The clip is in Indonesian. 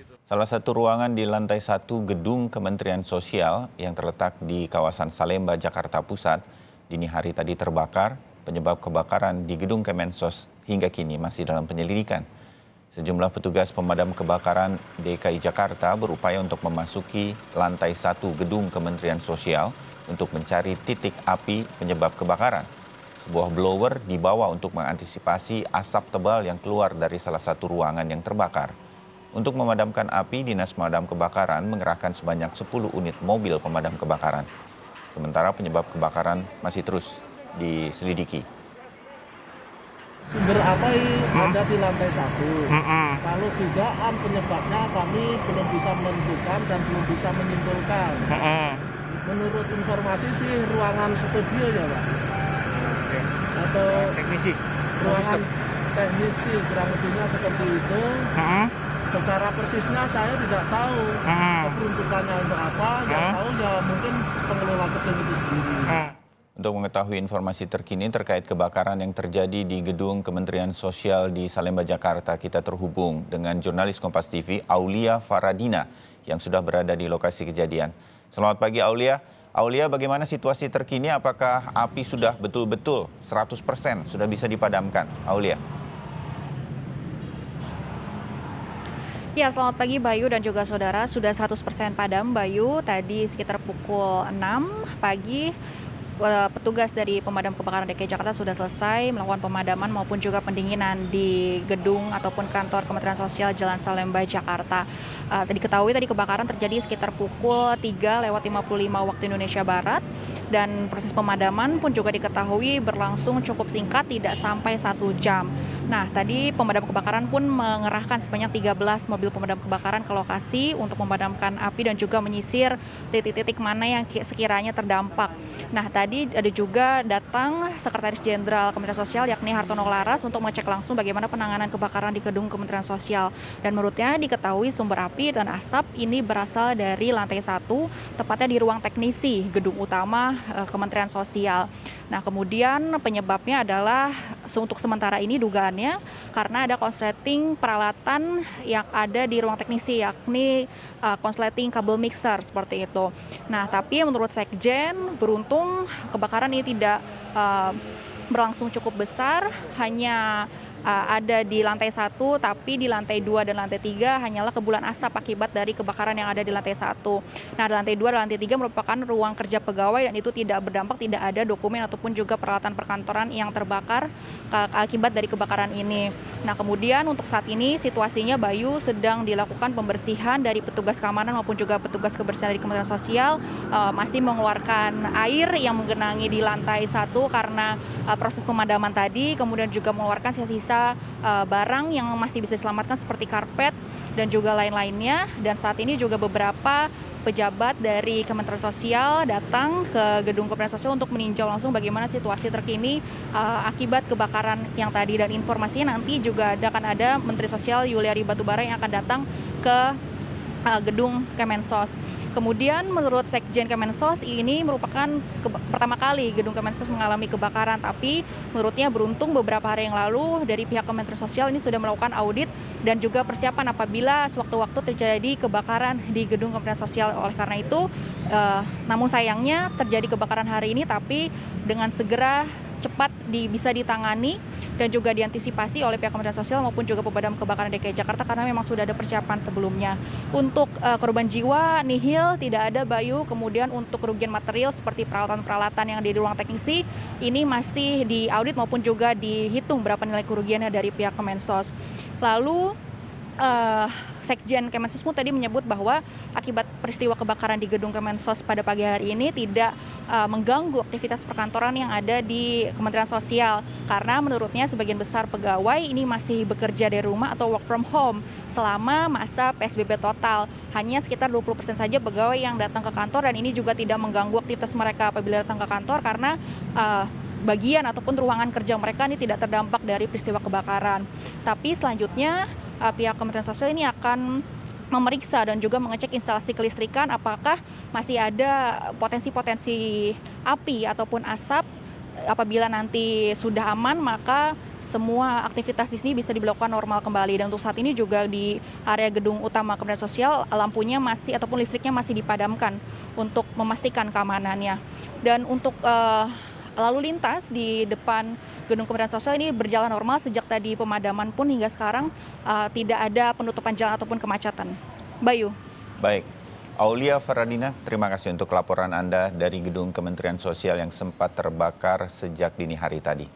Salah satu ruangan di lantai 1 gedung Kementerian Sosial yang terletak di kawasan Salemba, Jakarta Pusat, dini hari tadi terbakar. Penyebab kebakaran di gedung Kemensos hingga kini masih dalam penyelidikan. Sejumlah petugas pemadam kebakaran DKI Jakarta berupaya untuk memasuki lantai 1 gedung Kementerian Sosial untuk mencari titik api penyebab kebakaran. Sebuah blower dibawa untuk mengantisipasi asap tebal yang keluar dari salah satu ruangan yang terbakar. Untuk memadamkan api, Dinas Pemadam Kebakaran mengerahkan sebanyak 10 unit mobil pemadam kebakaran. Sementara penyebab kebakaran masih terus diselidiki. Sumber api ada di lantai 1. Kalau dugaan penyebabnya kami belum bisa menentukan dan belum bisa menyimpulkan. Menurut informasi sih ruangan studio ya Pak. Atau teknisi. ruangan teknisi kurang lebihnya seperti itu. Secara persisnya saya tidak tahu peruntukannya untuk apa. Yang tahu ya mungkin pengelola gedung itu sendiri. Untuk mengetahui informasi terkini terkait kebakaran yang terjadi di gedung Kementerian Sosial di Salemba, Jakarta, kita terhubung dengan jurnalis Kompas TV Aulia Faradina yang sudah berada di lokasi kejadian. Selamat pagi Aulia. Aulia, bagaimana situasi terkini? Apakah api sudah betul-betul 100% sudah bisa dipadamkan? Aulia. Ya, selamat pagi Bayu dan juga saudara. Sudah 100% padam Bayu. Tadi sekitar pukul 6 pagi petugas dari pemadam kebakaran DKI Jakarta sudah selesai melakukan pemadaman maupun juga pendinginan di gedung ataupun kantor Kementerian Sosial Jalan Salemba, Jakarta. Diketahui tadi kebakaran terjadi sekitar pukul 3:55 waktu Indonesia Barat dan proses pemadaman pun juga diketahui berlangsung cukup singkat, tidak sampai 1 jam. Nah, tadi pemadam kebakaran pun mengerahkan sebanyak 13 mobil pemadam kebakaran ke lokasi untuk memadamkan api dan juga menyisir titik-titik mana yang sekiranya terdampak. Nah, tadi ada juga datang Sekretaris Jenderal Kementerian Sosial yakni Hartono Laras untuk mengecek langsung bagaimana penanganan kebakaran di gedung Kementerian Sosial. Dan menurutnya diketahui sumber api dan asap ini berasal dari lantai 1, tepatnya di ruang teknisi gedung utama Kementerian Sosial. Nah, kemudian penyebabnya adalah untuk sementara ini dugaannya karena ada konsleting peralatan yang ada di ruang teknisi yakni konsleting kabel mixer seperti itu. Nah, tapi menurut Sekjen beruntung kebakaran ini tidak berlangsung cukup besar, hanya ada di lantai 1, tapi di lantai 2 dan lantai 3 hanyalah kepulan asap akibat dari kebakaran yang ada di lantai 1. Nah, di lantai 2 dan lantai 3 merupakan ruang kerja pegawai dan itu tidak berdampak, tidak ada dokumen ataupun juga peralatan perkantoran yang terbakar akibat dari kebakaran ini. Nah, kemudian untuk saat ini situasinya Bayu sedang dilakukan pembersihan dari petugas keamanan maupun juga petugas kebersihan dari Kementerian Sosial masih mengeluarkan air yang menggenangi di lantai 1 karena proses pemadaman tadi, kemudian juga mengeluarkan sisa barang yang masih bisa diselamatkan seperti karpet dan juga lain-lainnya. Dan saat ini juga beberapa pejabat dari Kementerian Sosial datang ke gedung Kementerian Sosial untuk meninjau langsung bagaimana situasi terkini akibat kebakaran yang tadi. Dan informasinya nanti juga akan ada Menteri Sosial Yuliari Batubara yang akan datang ke gedung Kemensos. Kemudian menurut Sekjen Kemensos ini merupakan pertama kali gedung Kemensos mengalami kebakaran, tapi menurutnya beruntung beberapa hari yang lalu dari pihak Kementerian Sosial ini sudah melakukan audit dan juga persiapan apabila sewaktu-waktu terjadi kebakaran di gedung Kementerian Sosial. Oleh karena itu, namun sayangnya terjadi kebakaran hari ini, tapi dengan segera cepat bisa ditangani dan juga diantisipasi oleh pihak Kementerian Sosial maupun juga pemadam kebakaran DKI Jakarta karena memang sudah ada persiapan sebelumnya. Untuk korban jiwa nihil, tidak ada Bayu. Kemudian untuk kerugian material seperti peralatan-peralatan yang ada di ruang teknisi ini masih diaudit maupun juga dihitung berapa nilai kerugiannya dari pihak Kemensos. Lalu Sekjen Kemensos pun tadi menyebut bahwa akibat peristiwa kebakaran di gedung Kemensos pada pagi hari ini tidak mengganggu aktivitas perkantoran yang ada di Kementerian Sosial karena menurutnya sebagian besar pegawai ini masih bekerja dari rumah atau work from home selama masa PSBB total. Hanya sekitar 20% saja pegawai yang datang ke kantor dan ini juga tidak mengganggu aktivitas mereka apabila datang ke kantor karena bagian ataupun ruangan kerja mereka ini tidak terdampak dari peristiwa kebakaran. Tapi selanjutnya pihak Kementerian Sosial ini akan memeriksa dan juga mengecek instalasi kelistrikan apakah masih ada potensi-potensi api ataupun asap. Apabila nanti sudah aman, maka semua aktivitas di sini bisa dilakukan normal kembali. Dan untuk saat ini juga di area gedung utama Kementerian Sosial lampunya masih ataupun listriknya masih dipadamkan untuk memastikan keamanannya. Dan untuk lalu lintas di depan gedung Kementerian Sosial ini berjalan normal sejak tadi pemadaman pun hingga sekarang tidak ada penutupan jalan ataupun kemacetan. Bayu. Baik, Aulia Faradina, terima kasih untuk laporan Anda dari gedung Kementerian Sosial yang sempat terbakar sejak dini hari tadi.